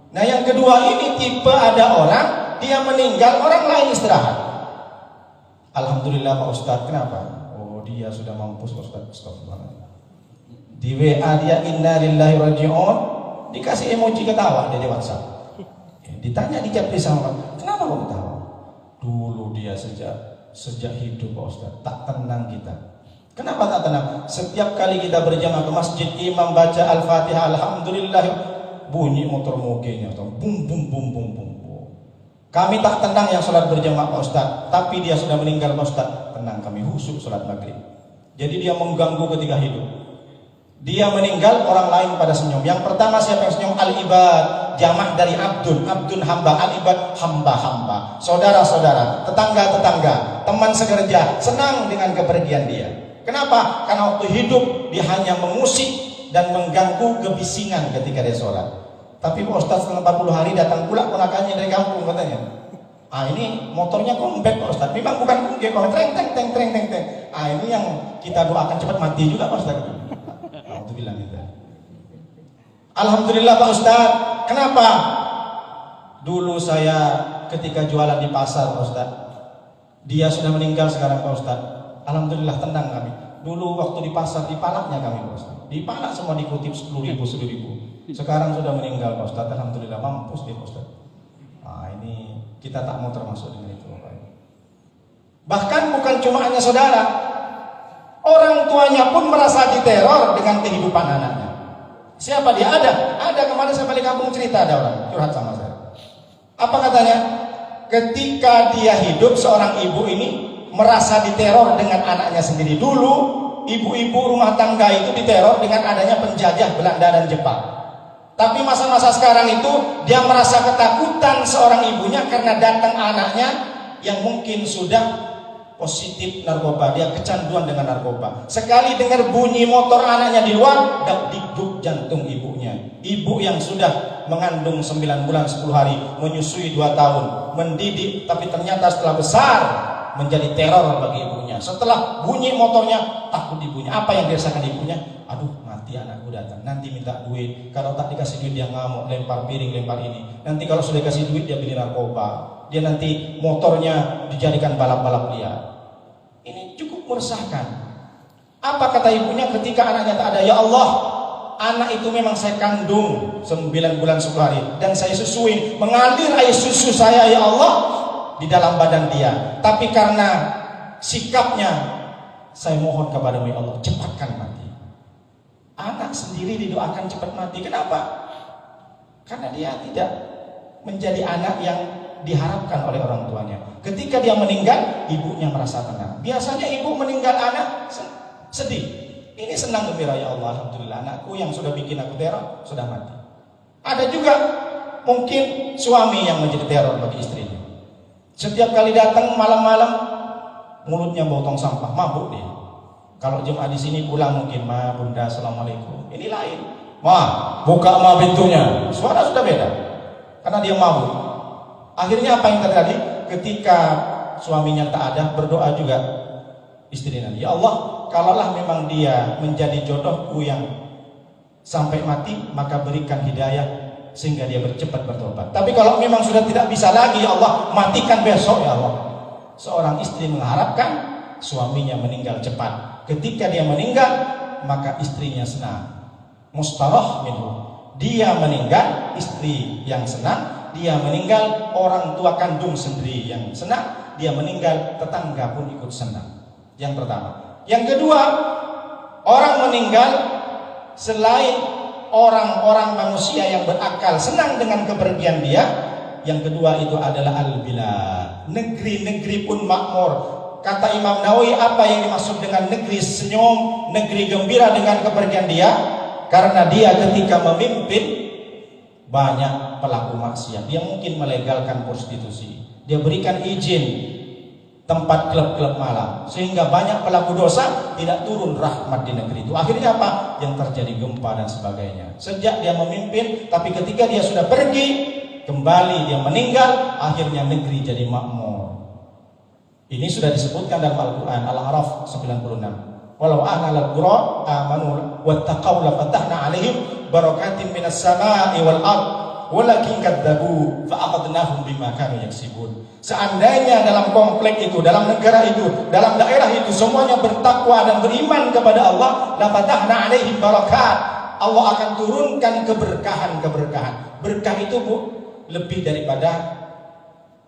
Nah yang kedua ini tipe ada orang dia meninggal, orang lain istirahat. Alhamdulillah Pak Ustadz, kenapa? Oh dia sudah mampus Pak Ustadz, astagfirullah. Di WA dia inna lillahi raji'un, dikasih emoji ketawa dia di WhatsApp. Ditanya di chat sama, kenapa kok ketawa? Dulu dia sejak hidup Pak Ustadz tak tenang kita. Kenapa tak tenang? Setiap kali kita berjamaah ke masjid, imam baca Al-Fatihah, alhamdulillah, bunyi motor mogenya, bum bum bum bum bum. Kami tak tenang yang sholat berjamaah Pak Ustadz, tapi dia sudah meninggal Pak Ustadz, tenang kami khusyuk sholat maghrib. Jadi dia mengganggu ketika hidup. Dia meninggal, orang lain pada senyum. Yang pertama siapa yang senyum? Al-ibad, jamak dari abdun, abdun hamba, al-ibad hamba-hamba, saudara-saudara, tetangga-tetangga, teman sekerja, senang dengan kepergian dia. Kenapa? Karena waktu hidup dia hanya mengusik dan mengganggu kebisingan ketika dia sholat. Tapi Pak Ustadz setelah 40 hari datang pula ponakannya dari kampung katanya. Ini motornya kompak Pak Ustadz. Memang bukan kompak, kalau treng. Ini yang kita doakan cepat mati juga Pak Ustadz. Alhamdulillah Pak Ustadz. Kenapa? Dulu saya ketika jualan di pasar Pak Ustadz, dia sudah meninggal sekarang Pak Ustadz. Alhamdulillah tenang kami. Dulu waktu di pasar dipalaknya kami Pak Ustadz. Dipalak semua dikutip 10.000. Sekarang sudah meninggal Pak Ustadz. Alhamdulillah mampus dia Pak Ustadz. Ini kita tak mau termasuk dengan itu Pak. Bahkan bukan cuma hanya saudara, orang tuanya pun merasa diteror dengan kehidupan anaknya. Siapa dia? Ada kemarin saya balik kampung cerita, ada orang curhat sama saya. Apa katanya? Ketika dia hidup, seorang ibu ini merasa diteror dengan anaknya sendiri. Dulu ibu-ibu rumah tangga itu diteror dengan adanya penjajah Belanda dan Jepang. Tapi masa-masa sekarang itu dia merasa ketakutan seorang ibunya karena datang anaknya yang mungkin sudah positif narkoba, dia kecanduan dengan narkoba. Sekali dengar bunyi motor anaknya di luar, dak-dikduk jantung ibunya. Ibu yang sudah mengandung 9 bulan 10 hari, menyusui 2 tahun, mendidik, tapi ternyata setelah besar menjadi teror bagi ibunya. Setelah bunyi motornya, takut ibunya. Apa yang dirasakan ibunya? Aduh, mati anakku datang, nanti minta duit. Kalau tak dikasih duit dia ngamuk, lempar piring, lempar ini. Nanti kalau sudah dikasih duit dia beli narkoba. Dia nanti motornya dijadikan balap-balap liar. Ini cukup meresahkan. Apa kata ibunya ketika anaknya tak ada? Ya Allah, anak itu memang saya kandung 9 bulan 10 hari dan saya susui, mengalir air susu saya ya Allah di dalam badan dia. Tapi karena sikapnya, saya mohon kepadamu ya Allah, cepatkan mati. Anak sendiri didoakan cepat mati. Kenapa? Karena dia tidak menjadi anak yang diharapkan oleh orang tuanya. Ketika dia meninggal, ibunya merasa tenang. Biasanya ibu meninggal anak sedih. Ini senang gembira, ya Allah, alhamdulillah anakku yang sudah bikin aku teror sudah mati. Ada juga mungkin suami yang menjadi teror bagi istrinya. Setiap kali datang malam-malam mulutnya bau tong sampah, mabuk dia. Kalau Jumat di sini pulang mungkin, ma bunda assalamualaikum. Ini lain. Ma, buka ma pintunya. Suara sudah beda. Karena dia mabuk. Akhirnya apa yang terjadi? Ketika suaminya tak ada, berdoa juga istrinya. Ya Allah, kalaulah memang dia menjadi jodohku yang sampai mati, maka berikan hidayah sehingga dia cepat bertobat. Tapi kalau memang sudah tidak bisa lagi, ya Allah, matikan besok ya Allah. Seorang istri mengharapkan suaminya meninggal cepat. Ketika dia meninggal, maka istrinya senang. Mustarah minhu. Dia meninggal, istri yang senang. Dia meninggal, orang tua kandung sendiri yang senang. Dia meninggal, tetangga pun ikut senang. Yang pertama. Yang kedua, orang meninggal selain orang-orang manusia yang berakal senang dengan kepergian dia, yang kedua itu adalah al-bilad. Negeri-negeri pun makmur. Kata Imam Nawawi, apa yang dimaksud dengan negeri senyum, negeri gembira dengan kepergian dia? Karena dia ketika memimpin banyak pelaku maksiat, dia mungkin melegalkan prostitusi, dia berikan izin tempat klub-klub malam, sehingga banyak pelaku dosa tidak turun rahmat di negeri itu. Akhirnya apa? Yang terjadi gempa dan sebagainya. Sejak dia memimpin, tapi ketika dia sudah pergi, kembali dia meninggal, akhirnya negeri jadi makmur. Ini sudah disebutkan dalam Al-Quran, Al-A'raf 96. Walau anna al-qura amanu wattaqaw la fatahna 'alaihim barakatin minas sama'i wal ard walakin kadzabu fa'aqadnahum bima kanu yaksibun. Seandainya dalam komplek itu, dalam negara itu, dalam daerah itu semuanya bertakwa dan beriman kepada Allah, la fatahna 'alaihim barakat. Allah akan turunkan keberkahan-keberkahan. Berkah itu Bu lebih daripada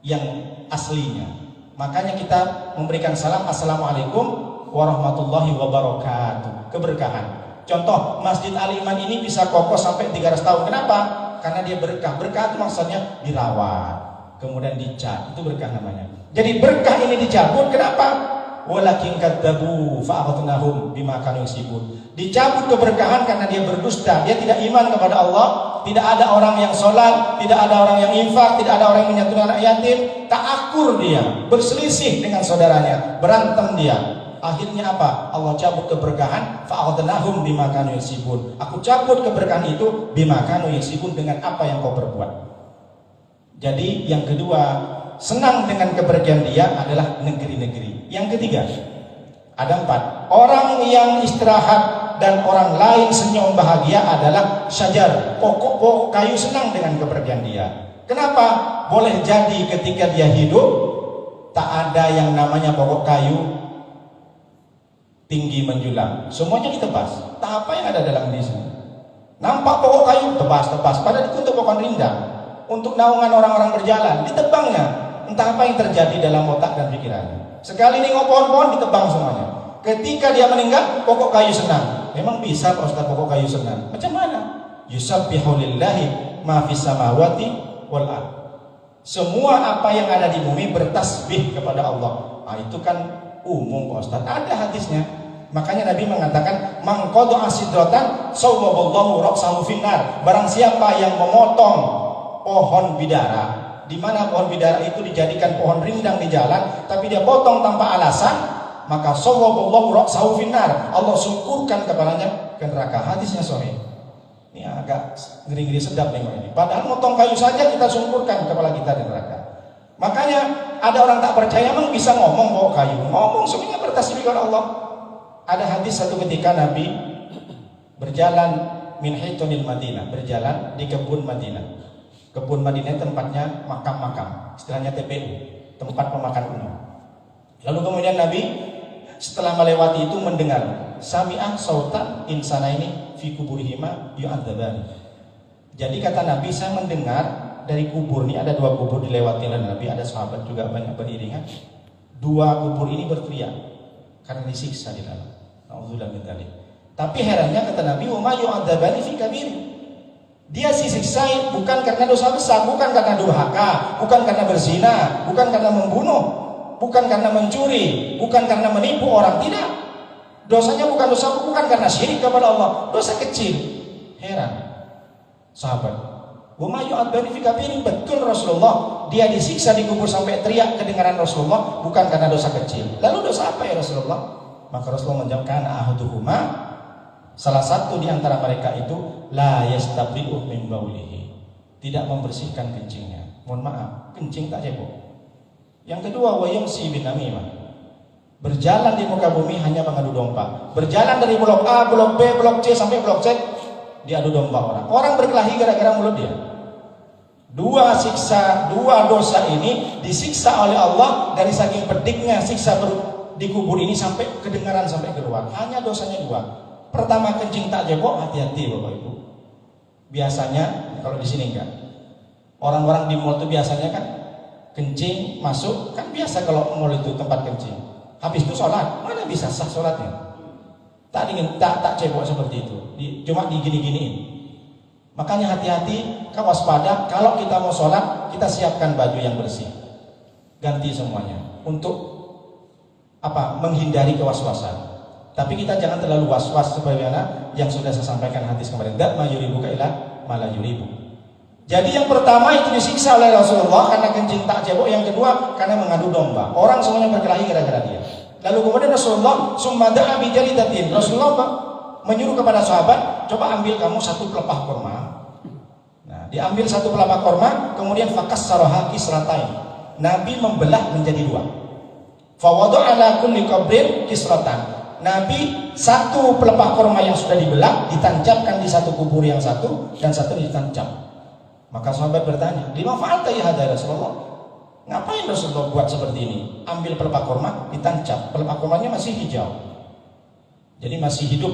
yang aslinya. Makanya kita memberikan salam assalamualaikum warahmatullahi wabarakatuh. Keberkahan. Contoh, Masjid Al-Iman ini bisa kokoh sampai 300 tahun. Kenapa? Karena dia berkah. Berkah itu maksudnya dirawat, kemudian dicat, itu berkah namanya. Jadi berkah ini dicabut, kenapa? Walakin kadzabu fa'aqadnahum bima kanu yaksibun. Dicabut keberkahan karena dia berdusta, dia tidak iman kepada Allah, tidak ada orang yang sholat, tidak ada orang yang infak, tidak ada orang yang menyantuni anak yatim, ta'akur dia, berselisih dengan saudaranya, berantem dia. Akhirnya apa? Allah cabut keberkahan, fa'aqadnahum bima kanu yaksibun. Aku cabut keberkahan itu bima kanu yaksibun, dengan apa yang kau perbuat. Jadi yang kedua, senang dengan kepergian dia adalah negeri-negeri. Yang ketiga, ada 4. Orang yang istirahat dan orang lain senyum bahagia adalah syajar, pokok-pokok kayu senang dengan kepergian dia. Kenapa? Boleh jadi ketika dia hidup tak ada yang namanya pokok kayu tinggi menjulang, semuanya ditebas. Tak apa yang ada dalam desa. Nampak pokok kayu tebas-tebas, padahal itu untuk pohon rindang, untuk naungan orang-orang berjalan, ditebangnya. Entah apa yang terjadi dalam otak dan pikirannya. Sekali nengok pohon-pohon ditebang semuanya. Ketika dia meninggal, pokok kayu senang. Memang bisa Pak Ustaz pokok kayu senang? Macam mana? Yusabbihu lillahi ma fis samawati wal ard. Semua apa yang ada di bumi bertasbih kepada Allah. Nah, itu kan umum Pak Ustaz. Ada hadisnya. Makanya Nabi mengatakan, man qada'a sidratan sawwaballahu ra'sahu finnar. Barang siapa yang memotong pohon bidara, di mana pohon bidara itu dijadikan pohon rindang di jalan, tapi dia potong tanpa alasan, maka sawwaballahu ra'sahu finnar. Allah sungkurkan kepalanya ke neraka. Hadisnya sahih. Ini agak ngeri-ngeri sedap nengok ini. Padahal motong kayu saja kita sungkurkan kepala kita di neraka. Makanya ada orang tak percaya memang bisa ngomong bawa kayu. Ngomong semuanya bertasbih kepada Allah. Ada hadis satu ketika Nabi berjalan min hitunil Madinah, berjalan di kebun Madinah. Kebun Madinah tempatnya makam-makam, istilahnya TPU, tempat pemakan umum. Lalu kemudian Nabi setelah melewati itu mendengar sami'ah sautan insana ini fi kuburihima yu'adzabani. Jadi kata Nabi, saya mendengar dari kubur ini, ada 2 kubur dilewati oleh Nabi, ada sahabat juga banyak beriringan. 2 kubur ini berteriak karena disiksa di dalam. Nauzubillah min dzalik. Tapi herannya kata Nabi, wa ma yu'adzabani fi kabir. Dia disiksa bukan karena dosa besar, bukan karena durhaka, bukan karena berzina, bukan karena membunuh, bukan karena mencuri, bukan karena menipu orang, tidak. Dosanya bukan dosa, bukan karena syirik kepada Allah, dosa kecil. Heran sahabat. Wa ma yu'adzabani fi kabirin. Betul Rasulullah, dia disiksa di kubur sampai teriak kedengaran Rasulullah bukan karena dosa kecil. Lalu dosa apa ya Rasulullah? Maka Rasulullah menjawab, kana ahaduhuma, salah satu di antara mereka itu la yastabri'u min baulihi, tidak membersihkan kencingnya. Mohon maaf, kencing tak cebok. Yang kedua, wa yumsi bin namimah, berjalan di muka bumi hanya mengadu domba. Berjalan dari blok A, blok B, blok C sampai blok Z, diadu domba orang. Orang berkelahi gara-gara mulut dia. 2 dosa ini disiksa oleh Allah dari saking pediknya siksa di kubur ini sampai kedengaran sampai keluar. Hanya dosanya 2. Pertama, kencing tak jebok, hati-hati Bapak Ibu. Biasanya kalau di sini enggak. Orang-orang di mall itu biasanya kan kencing masuk, kan biasa kalau mall itu tempat kencing. Habis itu sholat, mana bisa sah sholatnya? Tak cebok seperti itu. Cuma digini-giniin. Makanya hati-hati, waspada. Kalau kita mau sholat, kita siapkan baju yang bersih, ganti semuanya untuk menghindari kewaswasan. Tapi kita jangan terlalu was-was sebagaimana yang sudah saya sampaikan hadis kemarin. Dak mayuribu kailah malah yuribu. Jadi yang pertama itu disiksa oleh Rasulullah karena kencing tak cebok. Yang kedua karena mengadu domba. Orang semuanya berkelahi gara-gara dia. Lalu kemudian Rasulullah summa da'a bi jalidatin. Rasulullah menyuruh kepada sahabat, coba ambil kamu 1 pelepah kurma. Nah, diambil 1 pelepah kurma, kemudian fakassaraha kisratain. Nabi membelah menjadi 2. Fa wada'a ala kulli qabrin kisratan. Nabi 1 pelepah kurma yang sudah dibelah ditancapkan di 1 kubur yang satu dan 1 ditancap. Maka sahabat bertanya, lima fa'alta ya hadza Rasulullah? Ngapain Rasulullah buat seperti ini? Ambil pelepah kurma, ditancap. Pelepah kurmanya masih hijau, jadi masih hidup.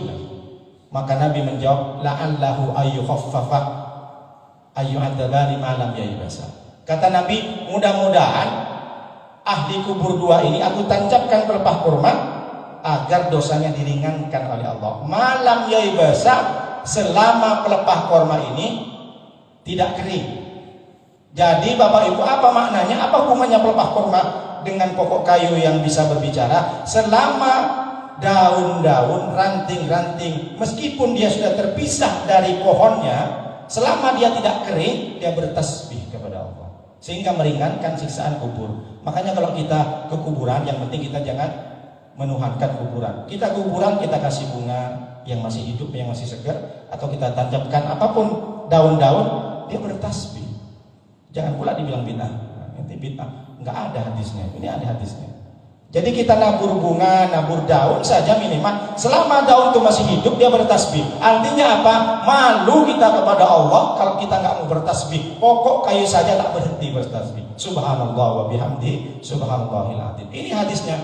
Maka Nabi menjawab, la'allahu ayyukhaffafa ayyu'adzabani ma lam yaibasa. Kata Nabi, mudah-mudahan ahli kubur dua ini aku tancapkan pelepah kurma agar dosanya diringankan oleh Allah. Malam yaibasa, selama pelepah kurma ini tidak kering. Jadi Bapak Ibu, apa maknanya? Apa hubungannya pelepah kurma dengan pokok kayu yang bisa berbicara? Selama daun-daun, ranting-ranting, meskipun dia sudah terpisah dari pohonnya, selama dia tidak kering, dia bertasbih kepada Allah, sehingga meringankan siksaan kubur. Makanya kalau kita ke kuburan, yang penting kita jangan menuhankan kuburan. Kita kuburan, kita kasih bunga yang masih hidup, yang masih segar, atau kita tancapkan apapun daun-daun, dia bertasbih. Jangan pula dibilang bid'ah. Nanti bid'ah, nggak ada hadisnya. Ini ada hadisnya. Jadi kita nabur bunga, nabur daun saja minimal. Selama daun itu masih hidup, dia bertasbih. Artinya apa? Malu kita kepada Allah kalau kita nggak mau bertasbih. Pokok kayu saja tak berhenti bertasbih. Subhanallah wa bihamdi, subhanallahil azim. Ini hadisnya.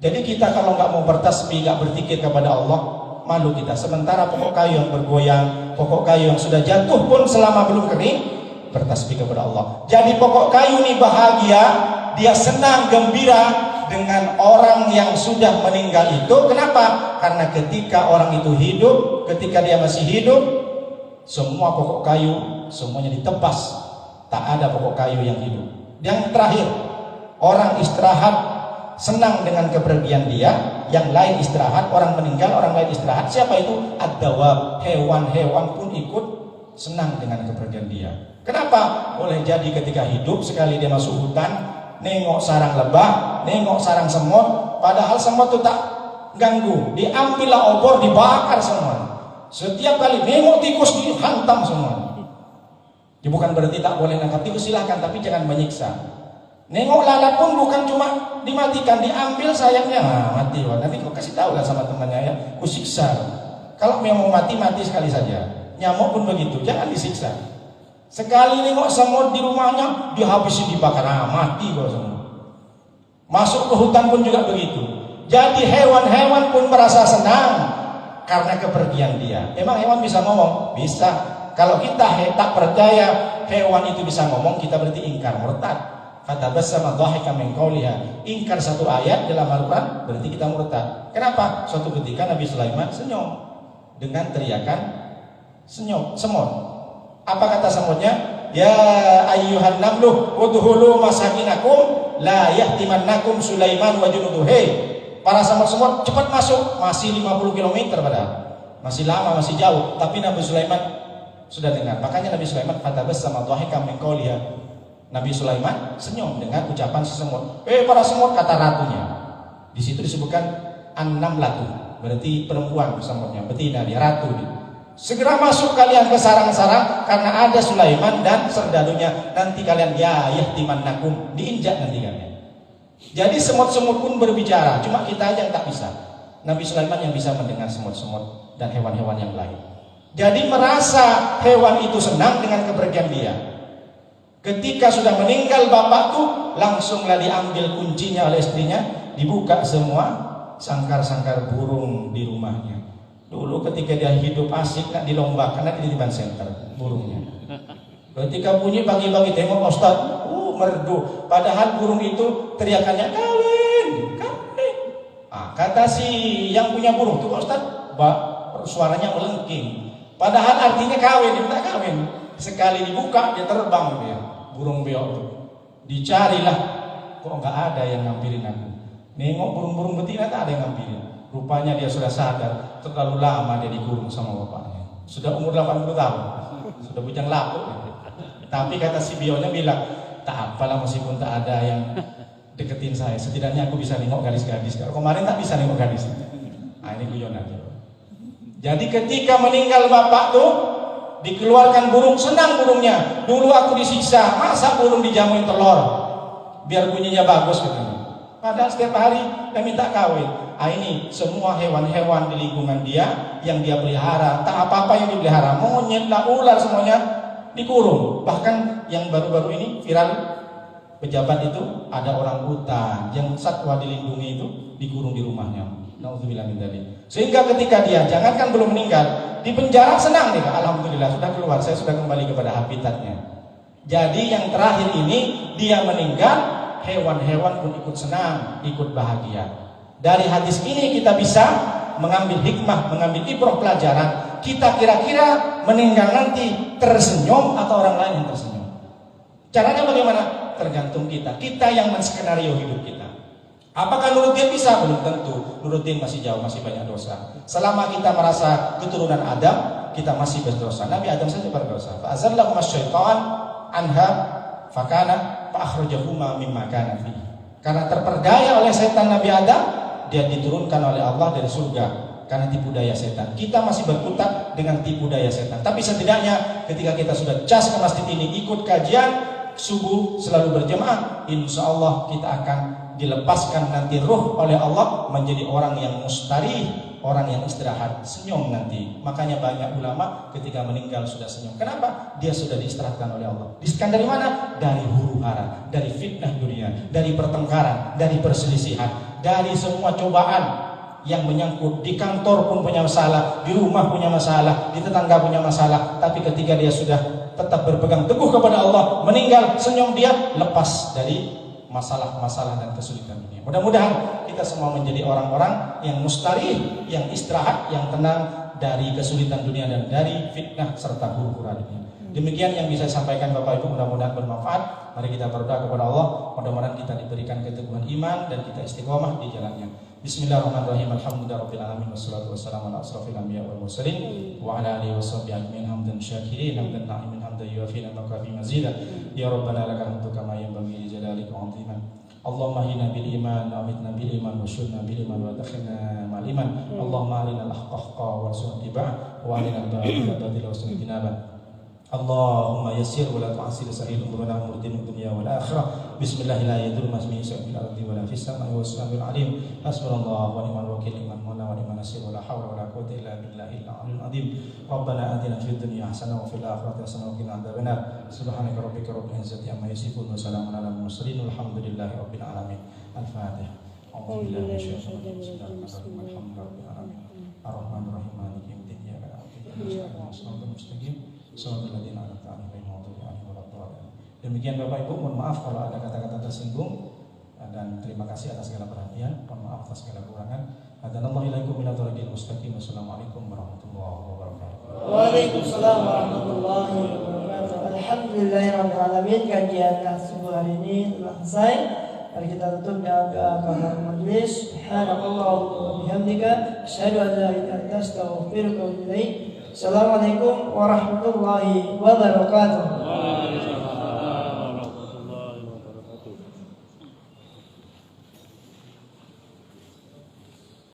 Jadi kita kalau nggak mau bertasbih, nggak berzikir kepada Allah, malu kita. Sementara pokok kayu yang bergoyang, pokok kayu yang sudah jatuh pun selama belum kering, bertasbih kepada Allah. Jadi pokok kayu ini bahagia, dia senang, gembira dengan orang yang sudah meninggal itu. Kenapa? Karena ketika orang itu hidup, ketika dia masih hidup, semua pokok kayu semuanya ditebas, tak ada pokok kayu yang hidup. Yang terakhir, orang istirahat senang dengan kepergian dia, yang lain istirahat. Orang meninggal, orang lain istirahat. Siapa itu? Ad-dawab, hewan-hewan pun ikut senang dengan kepergian dia. Kenapa? Boleh jadi ketika hidup, sekali dia masuk hutan, nengok sarang lebah, nengok sarang semut, padahal semut itu tak ganggu, diambillah obor, dibakar semua. Setiap kali nengok tikus, dihantam semua. Ya, bukan berarti tak boleh nangkap tikus, silahkan, tapi jangan menyiksa. Nengok lalat pun bukan cuma dimatikan, diambil sayangnya, mati. Nanti kau kasih tahu lah sama temannya, ya, ku siksa. Kalau memang mau mati, mati sekali saja. Nyamuk pun begitu, jangan disiksa. Sekali nengok semut di rumahnya, dihabisi, dibakar, mati kok semut. Masuk ke hutan pun juga begitu. Jadi hewan-hewan pun merasa senang karena kepergian dia. Emang hewan bisa ngomong? Bisa. Kalau kita tak percaya hewan itu bisa ngomong, kita berarti ingkar, murtad. Fatabassama dhahika min qawliha. Ingkar satu ayat dalam Al-Quran berarti kita murtad. Kenapa? Suatu ketika Nabi Sulaiman senyum dengan teriakan senyum, semut. Apa kata semutnya? Ya ayyuhan namluh udhulu masakinakum la yahtimannakum Sulaiman wa junuduh. Hei para semut-semut, cepat masuk. Masih 50 km padahal, masih lama, masih jauh. Tapi Nabi Sulaiman sudah dengar. Makanya Nabi Sulaiman fatabassama dhahika min qawliha. Nabi Sulaiman senyum dengan ucapan si semut. Para semut, kata ratunya. Di situ disebutkan an-namlatu, berarti perempuan semutnya, betina dia, ratu dia. Segera masuk kalian ke sarang-sarang, karena ada Sulaiman dan serdalunya. Nanti kalian ya yahtimannakum, diinjak nanti kalian. Jadi semut-semut pun berbicara, cuma kita aja yang tak bisa. Nabi Sulaiman yang bisa mendengar semut-semut dan hewan-hewan yang lain. Jadi merasa hewan itu senang dengan kepergian dia. Ketika sudah meninggal bapak tuh, langsunglah diambil kuncinya oleh istrinya, dibuka semua sangkar-sangkar burung di rumahnya. Dulu ketika dia hidup asik, nak dilombakan, nak dititipan senter burungnya. Ketika bunyi pagi-pagi, tengok Ustaz, merdu. Padahal burung itu teriakannya kawin, kawin. Kata si yang punya burung tuh Ustaz, suaranya melengking. Padahal artinya kawin, dia minta kawin. Sekali dibuka dia terbang dia, burung beok itu. Dicarilah, kok nggak ada yang ngambilin aku. Nengok burung-burung betina tak ada yang ngambilin. Rupanya dia sudah sadar, terlalu lama dia dikurung sama bapaknya. Sudah umur 80 tahun, sudah bujang lapuk. Tapi kata si bionya bilang, tak apalah meskipun tak ada yang deketin saya, setidaknya aku bisa nengok gadis-gadis. Kalau kemarin tak bisa nengok gadis. Ini guyonan. Jadi ketika meninggal bapak tuh, dikeluarkan burung, senang burungnya. Dulu aku disiksa, masa burung dijamuin telur biar bunyinya bagus gitu. Padahal setiap hari dia minta kawin. Ini semua hewan-hewan di lingkungan dia yang dia pelihara, tak apa-apa yang dipelihara, monyet lah, ular, semuanya dikurung. Bahkan yang baru-baru ini viral, pejabat itu ada orang hutan yang satwa dilindungi itu dikurung di rumahnya. Nauzubillah min dzalik. Sehingga ketika dia jangankan belum meninggal, di penjara senang nih, alhamdulillah sudah keluar, saya sudah kembali kepada habitatnya. Jadi yang terakhir ini dia meninggal, hewan-hewan pun ikut senang, ikut bahagia. Dari hadis ini kita bisa mengambil hikmah, mengambil ibrah pelajaran. Kita kira-kira meninggal nanti tersenyum atau orang lain yang tersenyum. Caranya bagaimana? Tergantung kita. Kita yang menskenario hidup kita. Apakah Nuruddin bisa? Belum tentu. Nuruddin masih jauh, masih banyak dosa. Selama kita merasa keturunan Adam, kita masih berdosa. Nabi Adam saja berdosa. Fa'azallahum asy-syaitan anha fakana fa'akhrajahuma mimma kana fi. Karena terperdaya oleh setan Nabi Adam, dia diturunkan oleh Allah dari surga karena tipu daya setan. Kita masih berkutat dengan tipu daya setan. Tapi setidaknya ketika kita sudah cas ke masjid ini, ikut kajian subuh selalu berjamaah, insya Allah kita akan dilepaskan nanti ruh oleh Allah menjadi orang yang mustarih, orang yang istirahat, senyum nanti. Makanya banyak ulama ketika meninggal sudah senyum. Kenapa? Dia sudah diistirahatkan oleh Allah. Diistirahatkan dari mana? Dari huru hara, dari fitnah dunia, dari pertengkaran, dari perselisihan, dari semua cobaan yang menyangkut. Di kantor pun punya masalah, di rumah punya masalah, di tetangga punya masalah. Tapi ketika dia sudah tetap berpegang teguh kepada Allah, meninggal, senyum, dia lepas dari masalah-masalah dan kesulitan dunia. Mudah-mudahan kita semua menjadi orang-orang yang mustarih, yang istirahat, yang tenang dari kesulitan dunia dan dari fitnah serta huru-hara dunia. Demikian yang bisa saya sampaikan Bapak Ibu, mudah-mudahan bermanfaat. Mari kita berdoa kepada Allah, mudah-mudahan kita diberikan keteguhan iman dan kita istiqomah di jalannya. Bismillahirrahmanirrahim. Alhamdulillahirabbil alamin wassalatu wassalamu ala asrofil anbiya wal mursalin wa ala alihi washabbihi ajmain hamdan syakirin hamdan na'imin hamdan yuwafi ni'maka fi mazidan. Ya Rabbana lakal hamdu kama yanbaghi li jalalika wa 'azimika. Allahumma hina bil iman wa amitna bil iman wa syurna bil iman wa dakhilna mal iman. Allahumma arina al-haqqa haqqan warzuqna ittiba'ah wa arina al-batila batila warzuqna ijtinabah. Allahumma yassir wa la tu'assir sahil umurana murdin dunya wal akhirah. Bismillahirrahmanirrahim. Masmi fil ardi wa la fis samai wa samiul alim. Hasbunallahu wa ni'mal wakil, ni'mal maula wa ni'man nasir, wa la haula wa la quwwata illa billahil aliyyil azim. Rabbana atina fid dunya hasanah wa fil akhirati hasanah wa qina adzabannar. Subhanaka rabbika rabbil izzati amma yasifun wa salamun alal mursalin walhamdulillahi rabbil alamin. Al-Fatihah. A'udzubillahi minasyaitonir rajim. Alhamdulillahi rabbil alamin. Ar-Rahmanir Rahim. Maliki yaumiddin. Iyyaka na'budu wa iyyaka nasta'in. Demikian Bapak Ibu, mohon maaf kalau ada kata-kata tersinggung dan terima kasih atas segala perhatian. Mohon maaf atas segala kekurangan. Hadanallahu ilaikum ila thariqil mustaqim. Wassalamualaikum warahmatullahi wabarakatuh. Waalaikumsalam warahmatullahi wabarakatuh. Alhamdulillahirabbil alamin. Kajian subuh hari ini telah selesai. Mari kita tutup dengan doa kafaratul majelis. Subhanakallahumma wa bihamdika asyhadu an la ilaha illa anta astaghfiruka wa atubu ilaik. Assalamualaikum warahmatullahi wabarakatuh.